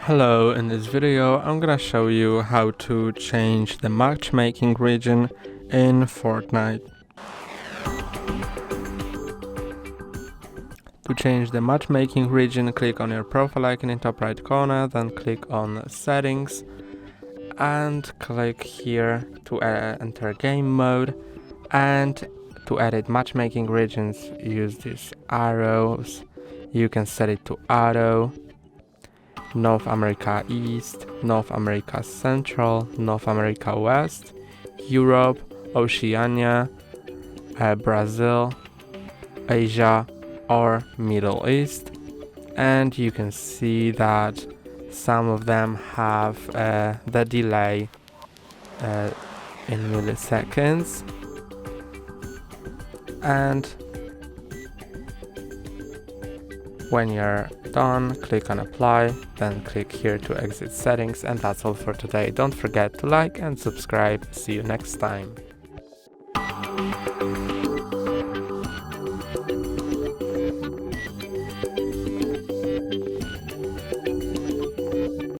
Hello, in this video I'm gonna show you how to change the matchmaking region in Fortnite. To change the matchmaking region, click on your profile icon in top right corner, then click on settings and click here to enter game mode, and to edit matchmaking regions use these arrows. You can set it to auto, North America East, North America Central, North America West, Europe, Oceania, Brazil, Asia or Middle East. And you can see that some of them have the delay in milliseconds. And when you're done, click on apply, then click here to exit settings, and that's all for today. Don't forget to like and subscribe. See you next time.